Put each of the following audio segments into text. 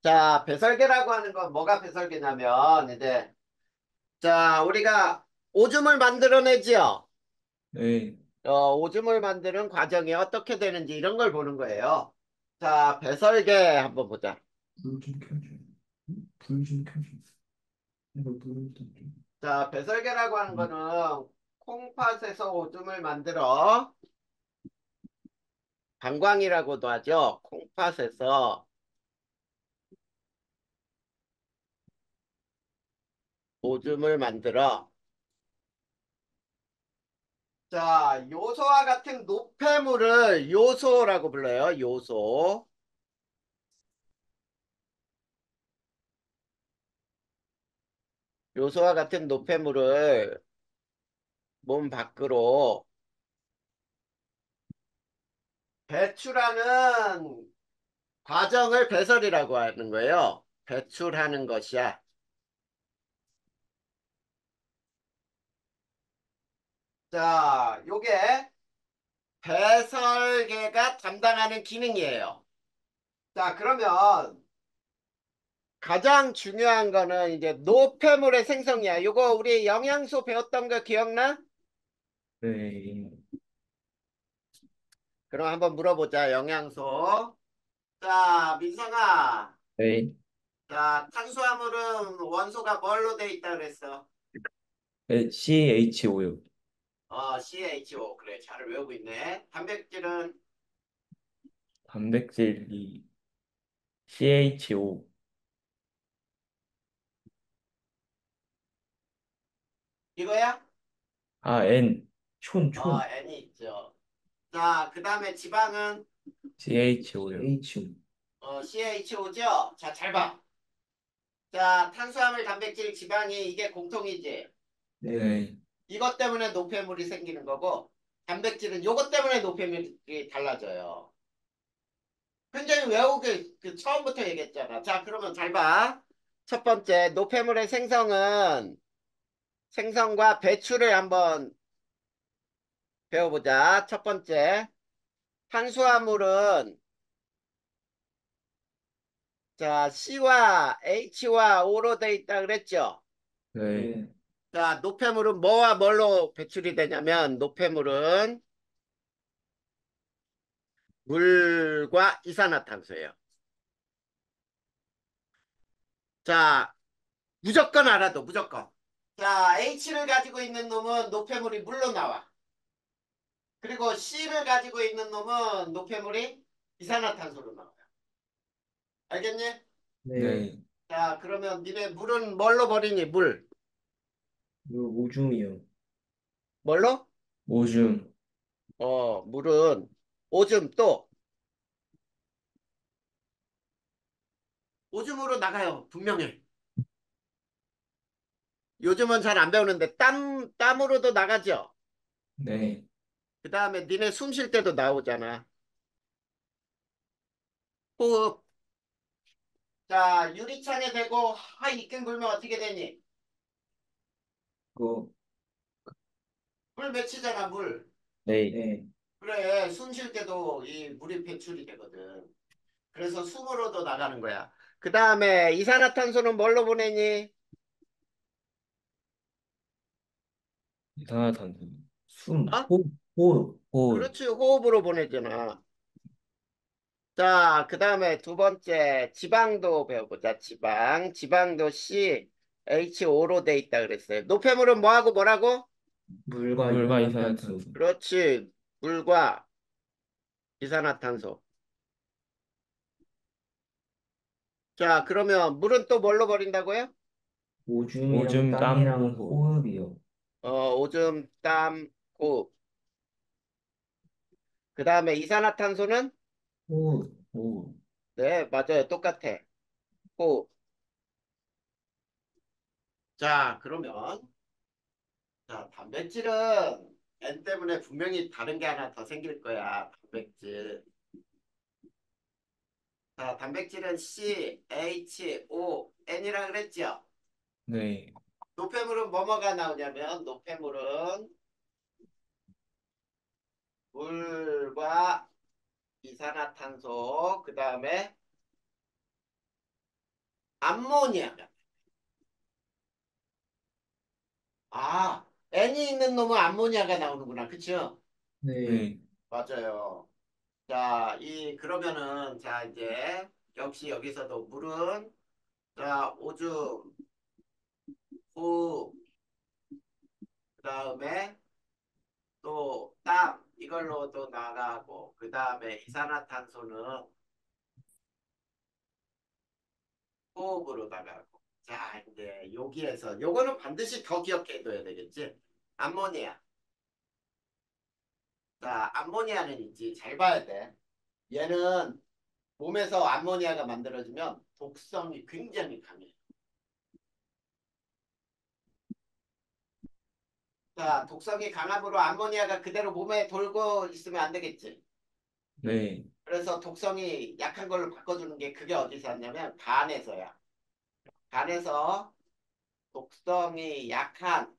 자, 배설계라고 하는 건 뭐가 배설계냐면, 자, 우리가 오줌을 만들어내지요. 네. 오줌을 만드는 과정이 어떻게 되는지 이런 걸 보는 거예요. 자, 배설계 한번 보자. 불 좀 켜줘. 불 좀 켜줘. 이거 불좀 켜. 자, 배설계라고 하는 거는 콩팥에서 오줌을 만들어 방광이라고도 하죠. 콩팥에서 오줌을 만들어. 자, 요소와 같은 노폐물을 요소라고 불러요. 요소. 요소와 같은 노폐물을 몸 밖으로 배출하는 과정을 배설이라고 하는 거예요. 배출하는 것이야. 자, 요게 배설계가 담당하는 기능이에요. 자, 그러면 가장 중요한 거는 이제 노폐물의 생성이야. 요거 우리 영양소 배웠던 거 기억나? 네. 그럼 한번 물어보자. 영양소. 자, 민성아. 네. 자, 탄수화물은 원소가 뭘로 돼 있다 그랬어? 네, CHO요. CHO. 그래, 잘 외우고 있네. 단백질은 단백질이 CHO. 이거야? 아, N. 촌. N이 있죠. 자, 그 다음에 지방은 CHO요. HO. CHO죠? 자, 잘 봐. 자, 탄수화물, 단백질, 지방이 이게 공통이지. 네. 이것 때문에 노폐물이 생기는 거고, 단백질은 요것 때문에 노폐물이 달라져요. 굉장히 외우기 처음부터 얘기했잖아. 자, 그러면 잘 봐. 첫 번째, 노폐물의 생성과 배출을 한번 배워보자. 첫 번째, 탄수화물은 자, C와 H와 O로 돼 있다 그랬죠? 네. 자, 노폐물은 뭐와 뭘로 배출이 되냐면, 노폐물은 물과 이산화탄소예요. 자, 무조건 알아도 무조건. 자, H를 가지고 있는 놈은 노폐물이 물로 나와. 그리고 C를 가지고 있는 놈은 노폐물이 이산화탄소로 나와요. 알겠니? 네. 자, 그러면 니네 물은 뭘로 버리니? 물. 이거 오줌이요. 뭘로? 오줌. 물은 오줌 또 오줌으로 나가요. 분명히. 요즘은 잘 안 배우는데 땀으로도 나가죠. 네. 그 다음에 니네 숨 쉴 때도 나오잖아. 호흡. 자, 유리창에 대고 이끈 불면 어떻게 되니? 그거. 물 맺히잖아, 물. 네. 그래, 숨 쉴 때도 이 물이 배출이 되거든. 그래서 숨으로도 나가는 거야. 그 다음에 이산화탄소는 뭘로 보내니? 이산화탄소. 숨. 어? 호흡. 그렇지, 호흡으로 보내잖아. 자, 그 다음에 두 번째, 지방도 배워보자. 지방도 CHO로 돼 있다 그랬어요. 노폐물은 뭐하고 뭐라고? 물과 이산화탄소. 그렇지, 물과 이산화탄소. 자, 그러면 물은 또 뭘로 버린다고요? 오줌, 땀이랑 호흡이요. 오줌, 땀, 호흡. 그 다음에 이산화탄소는? 호흡. 네, 맞아요. 똑같아. 호흡. 자, 그러면, 자, 단백질은 N 때문에 분명히 다른 게 하나 더 생길 거야. 단백질. 자, 단백질은 CHON이라 그랬죠? 네. 노폐물은 뭐뭐가 나오냐면, 노폐물은 물과 이산화탄소, 그 다음에 암모니아가. 아, N이 있는 놈은 암모니아가 나오는구나. 그쵸? 네. 네. 맞아요. 자, 그러면은, 자, 이제, 역시 여기서도 물은, 자, 오줌, 후, 그 다음에 또 땀, 이걸로 또 나가고, 그 다음에 이산화탄소는 호흡으로 나가고. 자, 이제 여기에서, 요거는 반드시 더 기억해둬야 되겠지? 암모니아. 자, 암모니아는 있지. 잘 봐야 돼. 얘는 몸에서 암모니아가 만들어지면 독성이 굉장히 강해. 자, 독성이 강함으로 암모니아가 그대로 몸에 돌고 있으면 안 되겠지. 네. 그래서 독성이 약한 걸로 바꿔주는 게 그게 어디서 왔냐면 간에서야. 간에서 독성이 약한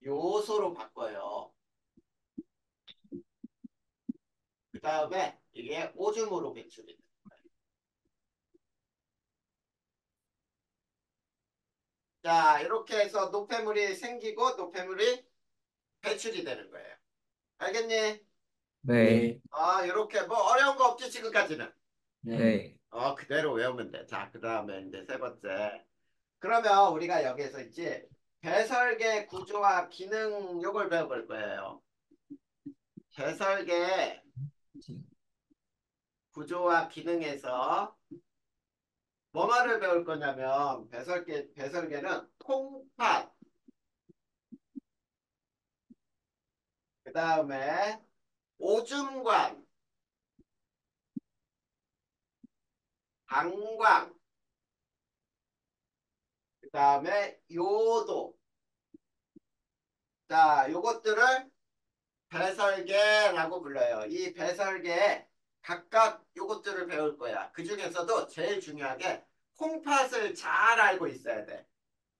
요소로 바꿔요. 그 다음에 이게 오줌으로 배출이 돼. 자, 이렇게 해서 노폐물이 생기고 노폐물이 배출이 되는 거예요. 알겠니? 네. 아, 이렇게 뭐 어려운 거 없지, 지금까지는. 네. 그대로 외우면 돼. 자, 그 다음에 이제 세 번째. 그러면 우리가 여기에서 있지, 배설계 구조와 기능 요걸 배워볼 거예요. 배설계 구조와 기능에서 뭐를 배울 거냐면, 배설계는 통팥, 그 다음에 오줌관, 방광, 그 다음에 요도. 자, 요것들을 배설계라고 불러요. 이 배설계에 각각 요것들을 배울 거야. 그 중에서도 제일 중요한 게 콩팥을 잘 알고 있어야 돼.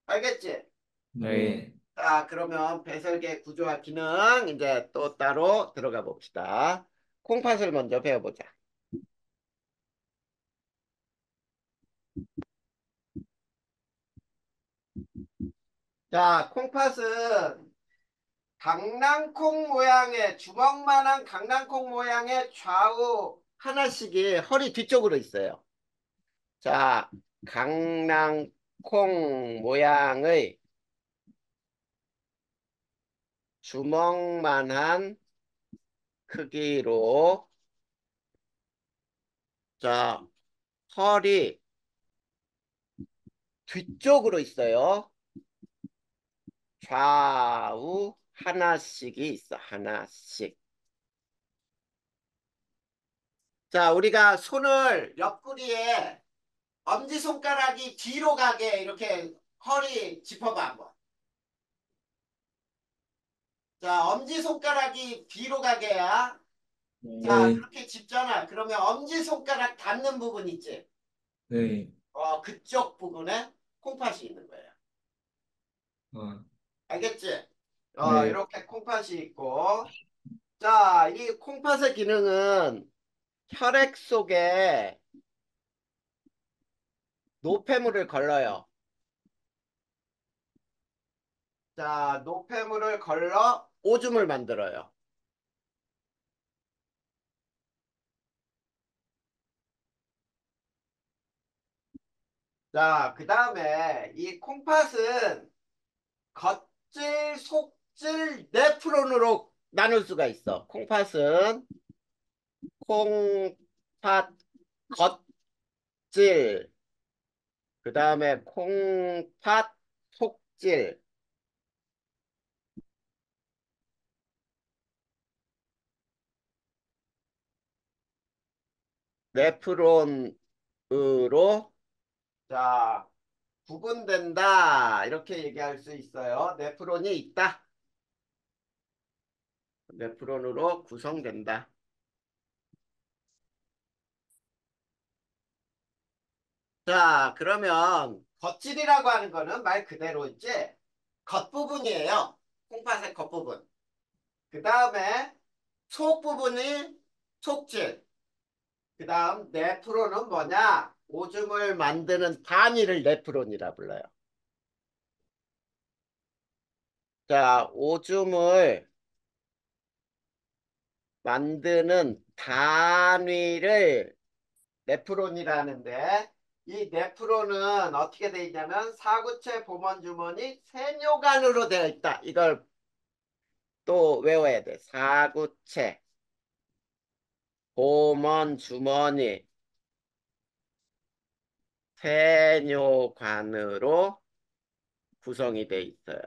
알겠지? 네. 자, 그러면 배설계 구조와 기능 이제 또 따로 들어가 봅시다. 콩팥을 먼저 배워보자. 자, 콩팥은 강낭콩 모양의 주먹만한 강낭콩 모양의 좌우 하나씩이 허리 뒤쪽으로 있어요. 자, 강낭콩 모양의 주먹만한 크기로 자, 허리 뒤쪽으로 있어요. 좌우 하나씩이 있어. 하나씩. 자, 우리가 손을 옆구리에 엄지손가락이 뒤로 가게 이렇게 허리 짚어봐 한번. 자, 엄지손가락이 뒤로 가게야. 자, 네. 그렇게 짚잖아. 그러면 엄지손가락 닿는 부분 있지? 네. 그쪽 부분에 콩팥이 있는 거예요. 어, 알겠지? 네. 이렇게 콩팥이 있고. 자, 이 콩팥의 기능은 혈액 속에 노폐물을 걸러요. 자, 노폐물을 걸러 오줌을 만들어요. 자, 그 다음에 이 콩팥은 겉질, 속질, 네프론으로 나눌 수가 있어. 콩팥은 콩팥 겉질, 그 다음에 콩팥 속질, 네프론으로 자 구분된다 이렇게 얘기할 수 있어요. 네프론이 있다. 네프론으로 구성된다. 자, 그러면 겉질이라고 하는 거는 말 그대로 있지 겉부분이에요. 콩팥의 겉부분. 그 다음에 속 부분이 속질. 그 다음 네프론은 뭐냐? 오줌을 만드는 단위를 네프론이라 불러요. 자, 오줌을 만드는 단위를 네프론이라는데 이 네프론은 어떻게 되어 있냐면 사구체 보먼 주머니 세뇨관으로 되어 있다. 이걸 또 외워야 돼. 사구체 보먼 주머니 세뇨관으로 구성이 돼 있어요.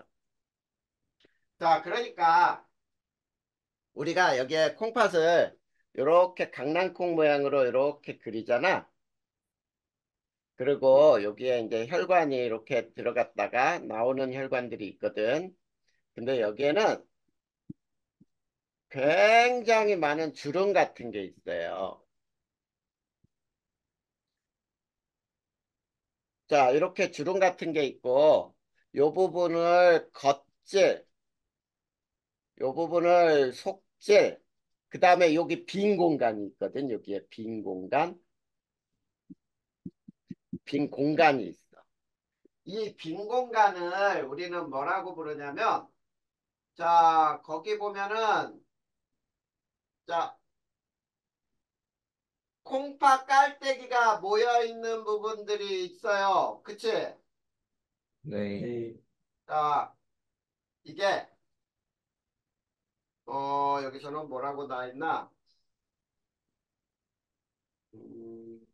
자, 그러니까 우리가 여기에 콩팥을 이렇게 강낭콩 모양으로 이렇게 그리잖아. 그리고 여기에 이제 혈관이 이렇게 들어갔다가 나오는 혈관들이 있거든. 근데 여기에는 굉장히 많은 주름 같은 게 있어요. 자, 이렇게 주름 같은 게 있고, 요 부분을 겉질, 요 부분을 속질, 그 다음에 여기 빈 공간이 있거든. 여기에 빈 공간, 빈 공간이 있어. 이 빈 공간을 우리는 뭐라고 부르냐면, 자, 거기 보면은, 자, 콩팥 깔때기가 모여 있는 부분들이 있어요. 그치? 네. 네. 자, 이게, 여기서는 뭐라고 나와 있나? 음,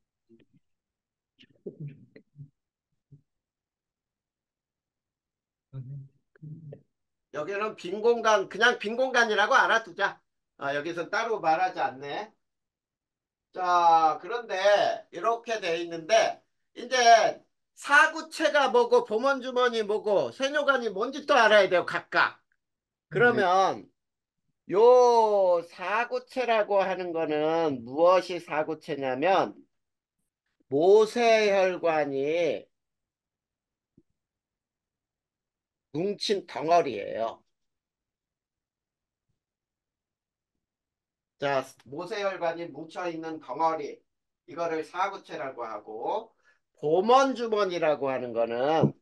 여기는 빈 공간, 그냥 빈 공간이라고 알아두자. 여기서 따로 말하지 않네. 자, 그런데 이렇게 돼 있는데, 이제 사구체가 뭐고, 보먼주머니 뭐고, 세뇨관이 뭔지 또 알아야 돼요, 각각. 네. 그러면 요 사구체라고 하는 거는 무엇이 사구체냐면, 모세혈관이 뭉친 덩어리예요. 자, 모세혈관이 뭉쳐있는 덩어리. 이거를 사구체라고 하고, 보먼주머니라고 하는 거는,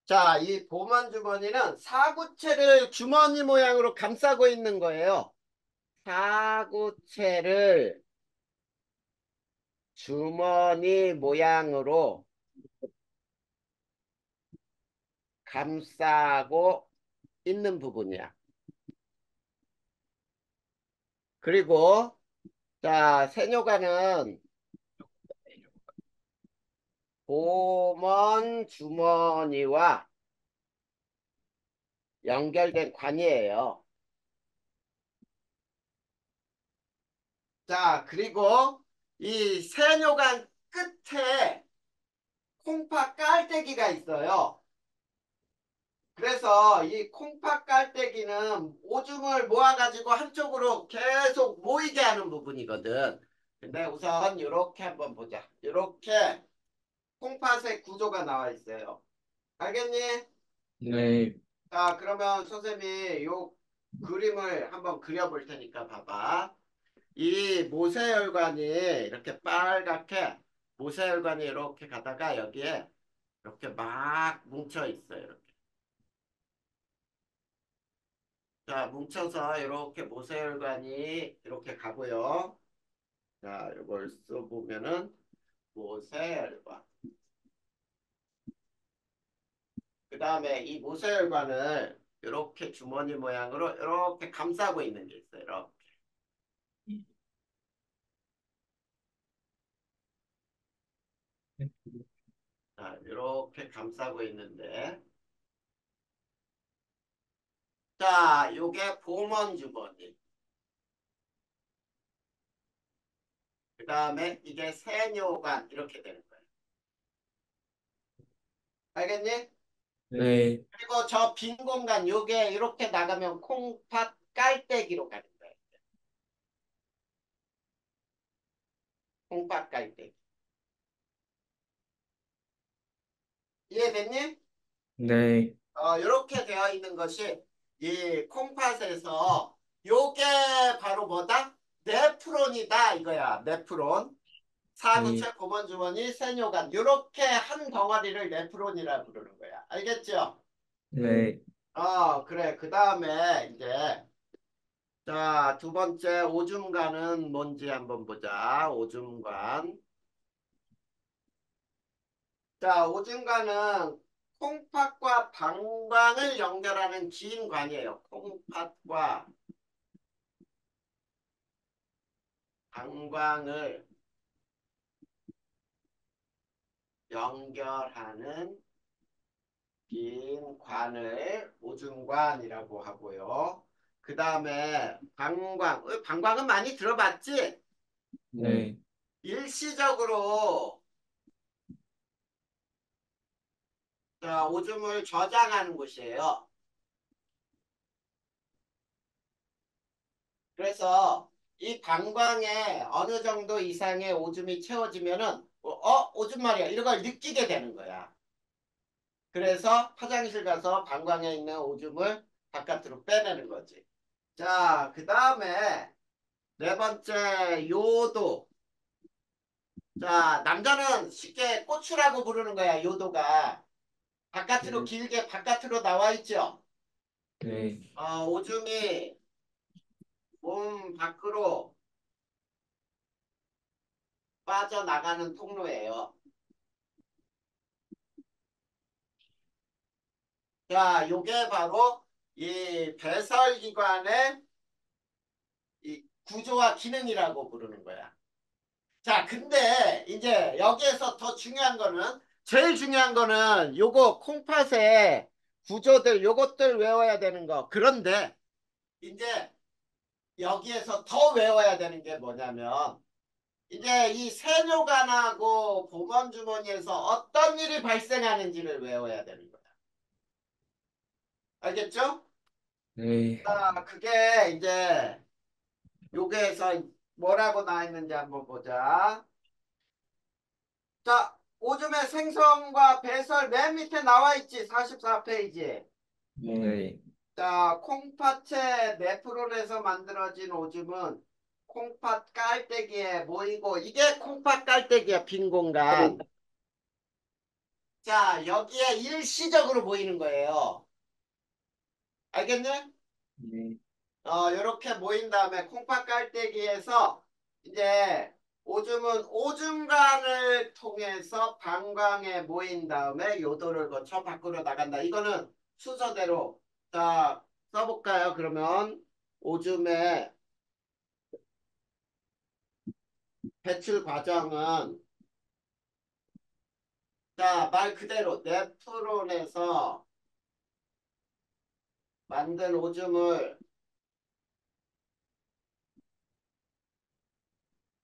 자, 이 보먼주머니는 사구체를 주머니 모양으로 감싸고 있는 거예요. 사구체를 주머니 모양으로 감싸고 있는 부분이야. 그리고, 자, 세뇨관은 보먼주머니와 연결된 관이에요. 자, 그리고 이 세뇨관 끝에 콩팥 깔때기가 있어요. 그래서 이 콩팥 깔때기는 오줌을 모아가지고 한쪽으로 계속 모이게 하는 부분이거든. 근데 우선 이렇게 한번 보자. 이렇게 콩팥의 구조가 나와 있어요. 알겠니? 네. 자, 그러면 선생님이 요 그림을 한번 그려볼 테니까 봐봐. 이 모세혈관이 이렇게 빨갛게 모세혈관이 이렇게 가다가 여기에 이렇게 막 뭉쳐 있어요. 이렇게. 자, 뭉쳐서 이렇게 모세혈관이 이렇게 가고요. 자, 이걸 써보면은 모세혈관. 그 다음에 이 모세혈관을 이렇게 주머니 모양으로 이렇게 감싸고 있는 게 있어요. 이렇게. 자, 이렇게 감싸고 있는데, 자, 요게 보먼 주머니. 그 다음에 이게 세뇨관 이렇게 되는 거예요. 알겠니? 네. 그리고 저 빈 공간 요게 이렇게 나가면 콩팥 깔때기로 가는 거예요. 콩팥 깔때기. 이해됐니? 네. 이렇게 되어 있는 것이 이 콩팥에서 요게 바로 뭐다? 네프론이다 이거야. 네프론. 네. 사구체, 고먼주머니, 세뇨간 요렇게 한 덩어리를 네프론이라 부르는 거야. 알겠죠? 네. 그래. 그 다음에 이제 자, 두 번째 오줌관은 뭔지 한번 보자. 오줌관. 자, 오줌관은 콩팥과 방광을 연결하는 긴 관이에요. 콩팥과 방광을 연결하는 긴 관을 오줌관이라고 하고요. 그 다음에 방광. 방광은 많이 들어봤지? 네. 일시적으로 자, 오줌을 저장하는 곳이에요. 그래서 이 방광에 어느 정도 이상의 오줌이 채워지면은 오줌 말이야. 이런 걸 느끼게 되는 거야. 그래서 화장실 가서 방광에 있는 오줌을 바깥으로 빼내는 거지. 자, 그 다음에 네 번째 요도. 자, 남자는 쉽게 꼬추라고 부르는 거야. 요도가. 바깥으로 길게 바깥으로 나와 있죠. 네. 오줌이 몸 밖으로 빠져나가는 통로예요. 자, 요게 바로 이 배설기관의 이 구조와 기능이라고 부르는 거야. 자, 근데 이제 여기에서 더 중요한 거는 제일 중요한 거는 요거 콩팥의 구조들 요것들 외워야 되는 거. 그런데 이제 여기에서 더 외워야 되는 게 뭐냐면 이제 이 세뇨관하고 보건주머니에서 어떤 일이 발생하는지를 외워야 되는 거야. 알겠죠? 네. 자, 그게 이제 요게에서 뭐라고 나와 있는지 한번 보자. 자, 오줌의 생성과 배설 맨 밑에 나와 있지. 44페이지. 네. 자, 콩팥의 네프론에서 만들어진 오줌은 콩팥 깔때기에 모이고 이게 콩팥 깔때기야. 빈 공간. 자, 여기에 일시적으로 모이는 거예요. 알겠네? 네. 요렇게 모인 다음에 콩팥 깔때기에서 이제 오줌은 오줌관을 통해서 방광에 모인 다음에 요도를 거쳐 밖으로 나간다. 이거는 순서대로 자 써볼까요? 그러면 오줌의 배출 과정은 자 말 그대로 네프론에서 만든 오줌을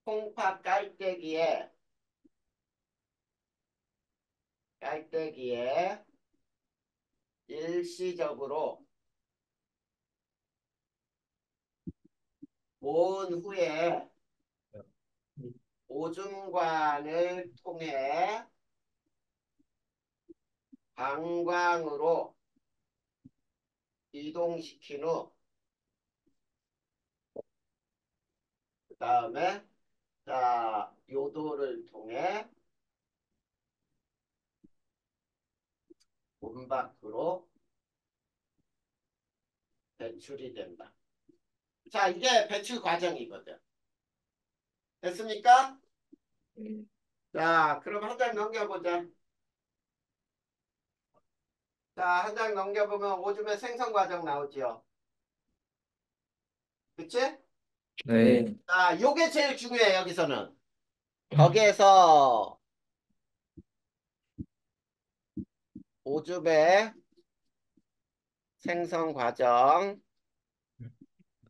콩팥 깔때기에 일시적으로 모은 후에 오줌관을 통해 방광으로 이동시킨 후 그 다음에 자 요도를 통해 몸 밖으로 배출이 된다. 자 이게 배출 과정이거든. 됐습니까? 자 그럼 한 장 넘겨보자. 자 한 장 넘겨보면 오줌의 생성 과정 나오지요. 그치? 네. 자 요게 제일 중요해 여기서는. 거기에서 오줌의 생성 과정.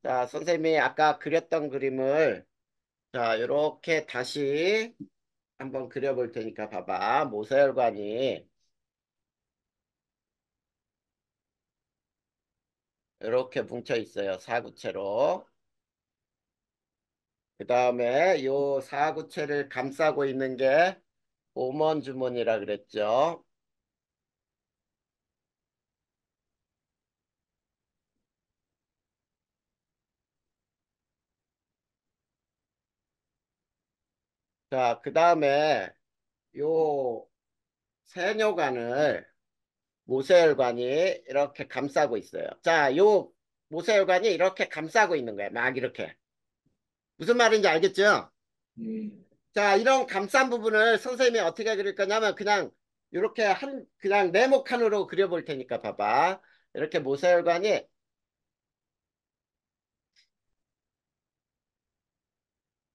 자 선생님이 아까 그렸던 그림을 자 이렇게 다시 한번 그려볼 테니까 봐봐. 모세혈관이 이렇게 뭉쳐 있어요. 사구체로. 그 다음에 요 사구체를 감싸고 있는 게 오먼주머니라 그랬죠. 자, 그 다음에 요 세뇨관을 모세혈관이 이렇게 감싸고 있어요. 자, 요 모세혈관이 이렇게 감싸고 있는 거예요. 막 이렇게. 무슨 말인지 알겠죠? 네. 자, 이런 감싼 부분을 선생님이 어떻게 그릴 거냐면 그냥 이렇게 그냥 네모칸으로 그려볼 테니까 봐봐. 이렇게 모세혈관이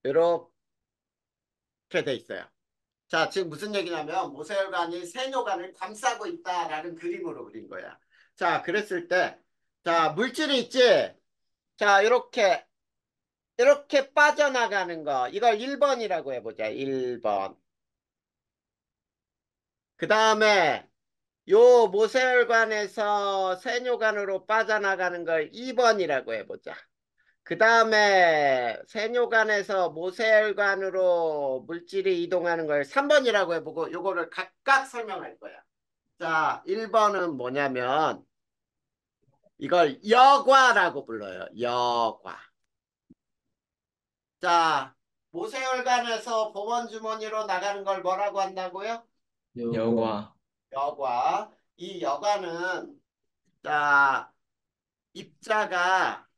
이렇게 돼 있어요. 자, 지금 무슨 얘기냐면 모세혈관이 세뇨관을 감싸고 있다라는 그림으로 그린 거야. 자, 그랬을 때, 자, 물질이 있지? 자, 이렇게 빠져나가는 거. 이걸 1번이라고 해보자. 1번. 그 다음에 요 모세혈관에서 세뇨관으로 빠져나가는 걸 2번이라고 해보자. 그 다음에 세뇨관에서 모세혈관으로 물질이 이동하는 걸 3번이라고 해보고 요거를 각각 설명할 거야. 자, 1번은 뭐냐면 이걸 여과라고 불러요. 여과. 자, 모세혈관에서 보건주머니로 나가는 걸 뭐라고 한다고요? 여과. 여과. 이 여과는 자, 입자가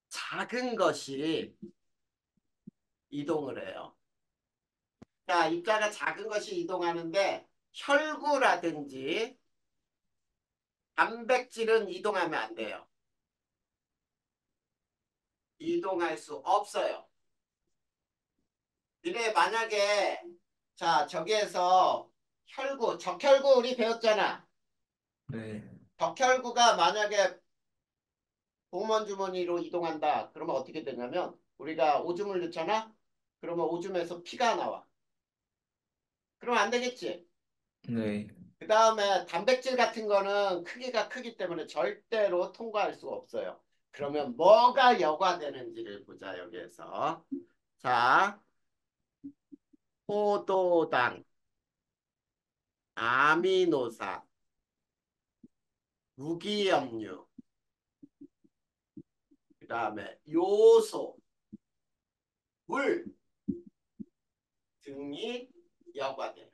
작은 것이 이동을 해요. 자, 입자가 작은 것이 이동하는데 혈구라든지 단백질은 이동하면 안 돼요. 이동할 수 없어요. 근데 만약에 자, 저기에서 적혈구 우리 배웠잖아. 네. 적혈구가 만약에 보먼 주머니로 이동한다. 그러면 어떻게 되냐면 우리가 오줌을 넣잖아. 그러면 오줌에서 피가 나와. 그러면 안 되겠지. 네. 그 다음에 단백질 같은 거는 크기가 크기 때문에 절대로 통과할 수가 없어요. 그러면 뭐가 여과되는지를 보자, 여기에서. 자, 포도당, 아미노산, 무기염류, 그 다음에 요소, 물 등이 여과돼요.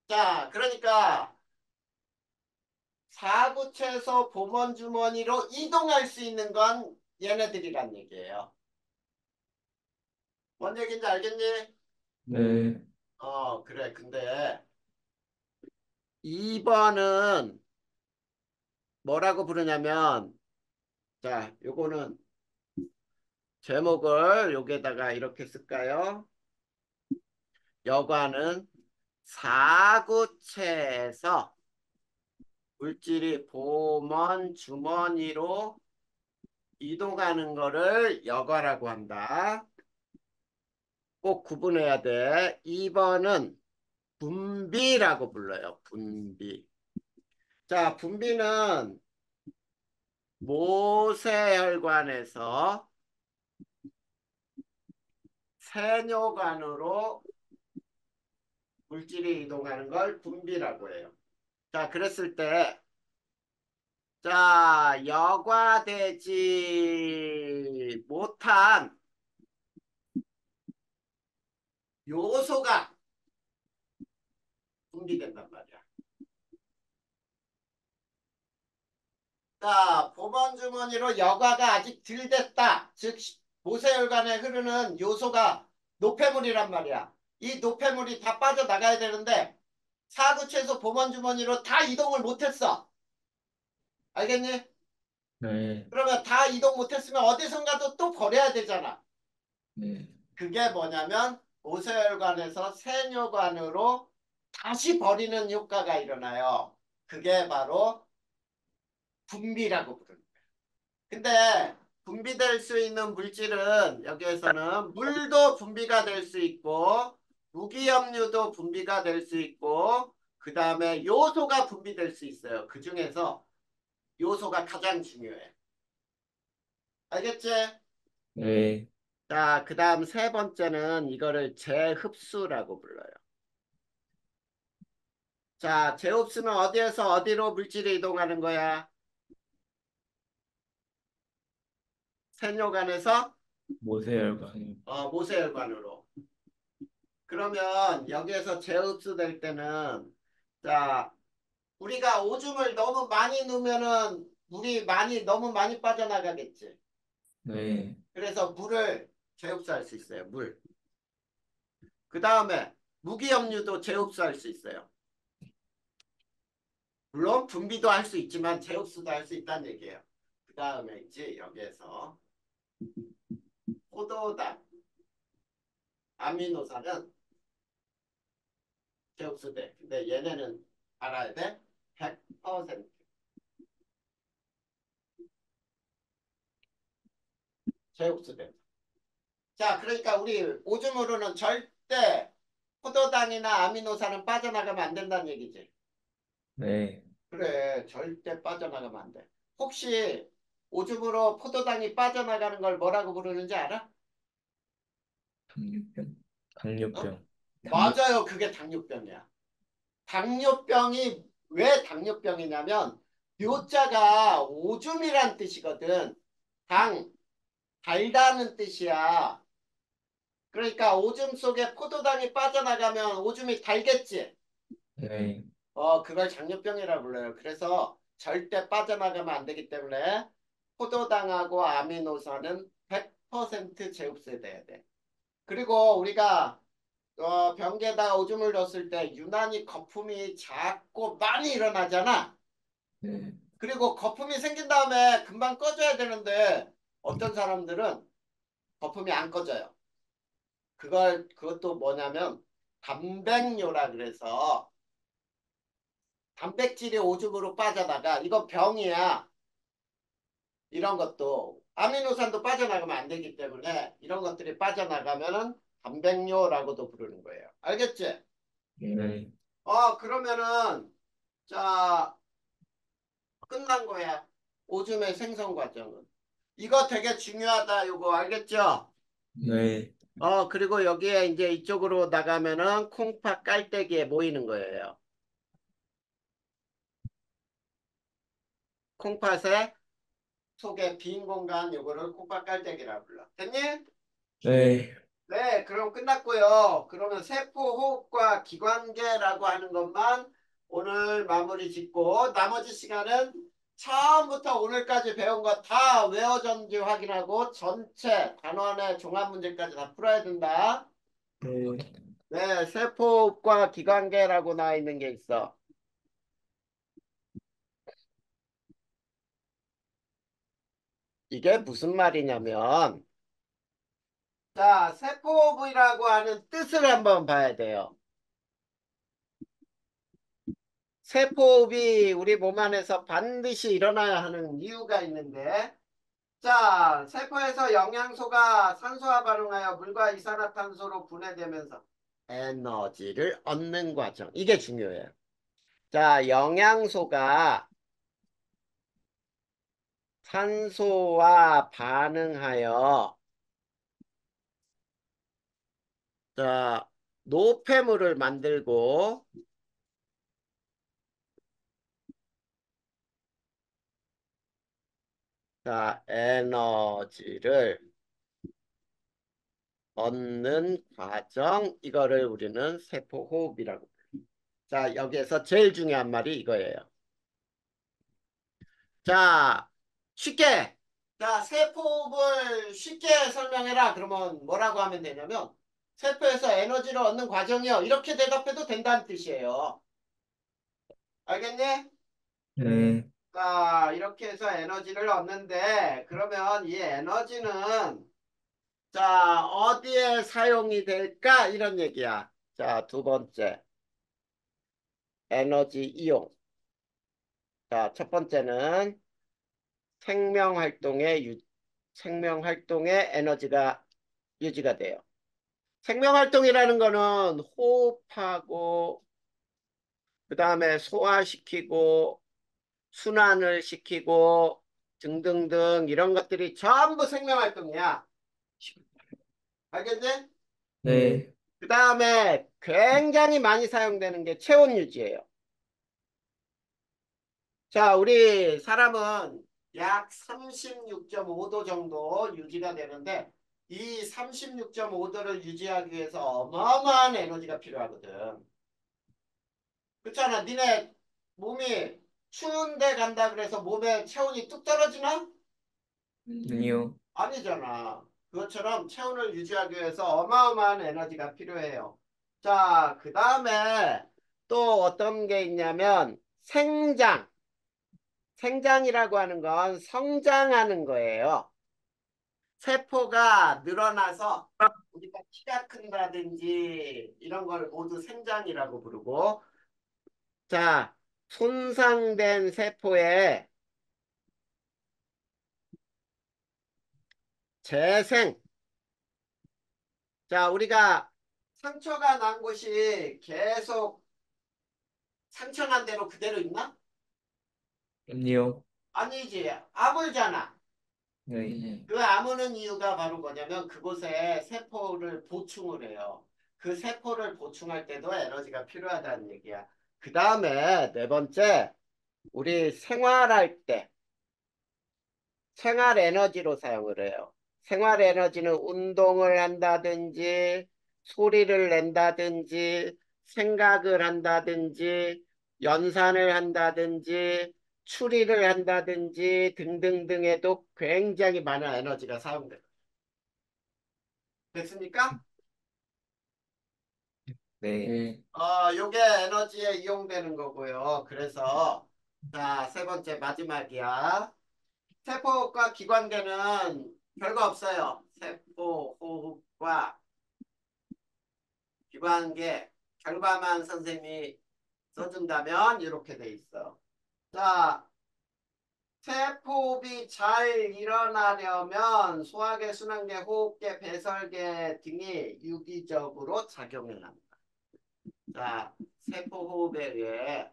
자, 그러니까 사구체에서 보먼주머니로 이동할 수 있는 건 얘네들이란 얘기예요. 뭔 얘기인지 알겠니? 네. 그래. 근데 2번은 뭐라고 부르냐면, 자, 요거는 제목을 여기에다가 이렇게 쓸까요? 여과는 사구체에서 물질이 보먼 주머니로 이동하는 거를 여과라고 한다. 꼭 구분해야 돼. 2번은 분비라고 불러요. 분비. 자, 분비는 모세혈관에서 세뇨관으로 물질이 이동하는 걸 분비라고 해요. 자, 그랬을 때, 자, 여과되지 못한 요소가 분비된단 말이야. 자, 보건주머니로 여과가 아직 덜 됐다. 즉, 모세혈관에 흐르는 요소가 노폐물이란 말이야. 이 노폐물이 다 빠져나가야 되는데 사구체에서 보건주머니로 다 이동을 못했어. 알겠니? 네. 그러면 다 이동 못했으면 어디선가도 또 버려야 되잖아. 네. 그게 뭐냐면 모세혈관에서 세뇨관으로 다시 버리는 효과가 일어나요. 그게 바로 분비라고 부르는 거예요. 근데 분비될 수 있는 물질은 여기에서는 물도 분비가 될 수 있고 무기염류도 분비가 될 수 있고 그 다음에 요소가 분비될 수 있어요. 그 중에서 요소가 가장 중요해. 알겠지? 네. 자, 그 다음 세 번째는 이거를 재흡수라고 불러요. 자, 재흡수는 어디에서 어디로 물질이 이동하는 거야? 생료관에서 모세혈관. 모세혈관으로. 그러면 여기에서 재흡수될 때는 자 우리가 오줌을 너무 많이 넣으면은 물이 너무 많이 빠져나가겠지. 네. 그래서 물을 재흡수할 수 있어요. 물. 그 다음에 무기염류도 재흡수할 수 있어요. 물론 분비도 할 수 있지만 재흡수도 할 수 있다는 얘기예요. 그 다음에 있지 여기에서 포도당, 아미노산은 재흡수돼. 근데 얘네는 알아야 돼. 100% 재흡수돼. 자, 그러니까 우리 오줌으로는 절대 포도당이나 아미노산은 빠져나가면 안 된다는 얘기지. 네. 그래, 절대 빠져나가면 안 돼. 혹시 오줌으로 포도당이 빠져나가는 걸 뭐라고 부르는지 알아? 당뇨병. 어? 당뇨병. 맞아요. 그게 당뇨병이야. 당뇨병이 왜 당뇨병이냐면 묘자가 오줌이란 뜻이거든. 달다는 뜻이야. 그러니까 오줌 속에 포도당이 빠져나가면 오줌이 달겠지. 네. 그걸 당뇨병이라고 불러요. 그래서 절대 빠져나가면 안 되기 때문에 포도당하고 아미노산은 100% 재흡수돼야 돼. 그리고 우리가 변기에다가 오줌을 넣었을 때 유난히 거품이 작고 많이 일어나잖아. 네. 그리고 거품이 생긴 다음에 금방 꺼져야 되는데 어떤 사람들은 거품이 안 꺼져요. 그것도 뭐냐면 단백뇨라 그래서 단백질이 오줌으로 빠져나가. 이건 병이야. 이런 것도 아미노산도 빠져나가면 안 되기 때문에 이런 것들이 빠져나가면은 단백뇨라고도 부르는 거예요. 알겠지? 네. 그러면은 자 끝난 거야. 오줌의 생성 과정은. 이거 되게 중요하다. 요거 알겠죠? 네. 그리고 여기에 이제 이쪽으로 나가면은 콩팥 깔때기에 모이는 거예요. 콩팥의 속에 빈 공간 요거를 콩팥 깔때기라고 불러. 됐니? 네. 네, 그럼 끝났고요. 그러면 세포 호흡과 기관계라고 하는 것만 오늘 마무리 짓고 나머지 시간은 처음부터 오늘까지 배운 거 다 외워졌는지 확인하고 전체 단원의 종합 문제까지 다 풀어야 된다. 네. 네, 세포 호흡과 기관계라고 나와 있는 게 있어. 이게 무슨 말이냐면 자, 세포호흡이라고 하는 뜻을 한번 봐야 돼요. 세포호흡이 우리 몸 안에서 반드시 일어나야 하는 이유가 있는데 자, 세포에서 영양소가 산소와 반응하여 물과 이산화탄소로 분해되면서 에너지를 얻는 과정. 이게 중요해요. 자, 영양소가 산소와 반응하여 자, 노폐물을 만들고 자, 에너지를 얻는 과정, 이거를 우리는 세포호흡이라고. 자, 여기에서 제일 중요한 말이 이거예요. 자, 쉽게. 자, 세포호흡을 쉽게 설명해라. 그러면 뭐라고 하면 되냐면, 세포에서 에너지를 얻는 과정이요. 이렇게 대답해도 된다는 뜻이에요. 알겠니? 네. 자, 이렇게 해서 에너지를 얻는데, 그러면 이 에너지는, 자, 어디에 사용이 될까? 이런 얘기야. 자, 두 번째. 에너지 이용. 자, 첫 번째는 생명활동에 에너지가 유지가 돼요. 생명활동이라는 거는 호흡하고, 그 다음에 소화시키고, 순환을 시키고, 등등등 이런 것들이 전부 생명활동이야. 알겠지? 네. 그 다음에 굉장히 많이 사용되는 게 체온 유지예요. 자, 우리 사람은 약 36.5도 정도 유지가 되는데 이 36.5도를 유지하기 위해서 어마어마한 에너지가 필요하거든. 그렇잖아. 니네 몸이 추운데 간다 그래서 몸에 체온이 뚝 떨어지나? 아니요. 아니잖아. 그것처럼 체온을 유지하기 위해서 어마어마한 에너지가 필요해요. 자, 그 다음에 또 어떤 게 있냐면 생장. 생장이라고 하는 건 성장하는 거예요. 세포가 늘어나서 우리가 키가 큰다든지 이런 걸 모두 생장이라고 부르고 자, 손상된 세포의 재생. 자, 우리가 상처가 난 곳이 계속 상처 난 대로 그대로 있나? 아니요. 아니지. 아물잖아. 네. 그 아무는 이유가 바로 뭐냐면 그곳에 세포를 보충을 해요. 그 세포를 보충할 때도 에너지가 필요하다는 얘기야. 그 다음에 네 번째, 우리 생활할 때 생활 에너지로 사용을 해요. 생활 에너지는 운동을 한다든지 소리를 낸다든지 생각을 한다든지 연산을 한다든지 추리를 한다든지 등등등에도 굉장히 많은 에너지가 사용돼요. 됐습니까? 네. 요게 에너지에 이용되는 거고요. 그래서 자, 세 번째 마지막이야. 세포과 기관계는 별거 없어요. 세포, 호흡과 기관계 결과만 선생님이 써준다면 이렇게 돼 있어. 자, 세포흡이 잘 일어나려면 소화계, 순환계, 호흡계, 배설계 등이 유기적으로 작용을 합니다. 자, 세포호흡에 의해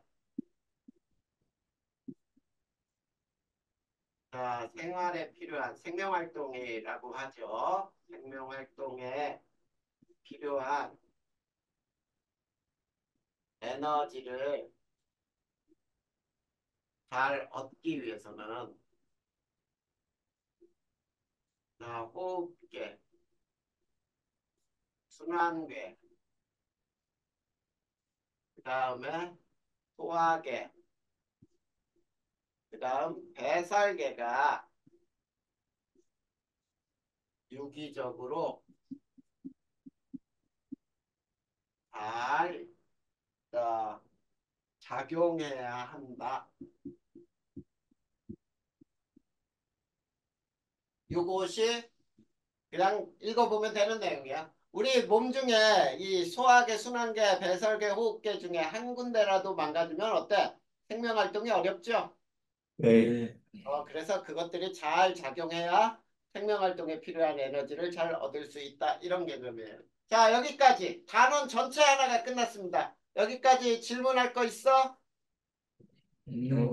자, 생활에 필요한 생명활동이라고 하죠. 생명활동에 필요한 에너지를 잘 얻기 위해서는 자, 호흡계, 순환계, 그 다음에 소화계, 그 다음 배설계가 유기적으로 잘 어, 작용해야 한다. 요것이 그냥 읽어보면 되는 내용이야. 우리 몸 중에 이 소화계, 순환계, 배설계, 호흡계 중에 한 군데라도 망가지면 어때? 생명활동이 어렵죠? 네. 그래서 그것들이 잘 작용해야 생명활동에 필요한 에너지를 잘 얻을 수 있다. 이런 개념이에요. 자, 여기까지. 단원 전체 하나가 끝났습니다. 여기까지 질문할 거 있어? 아니요.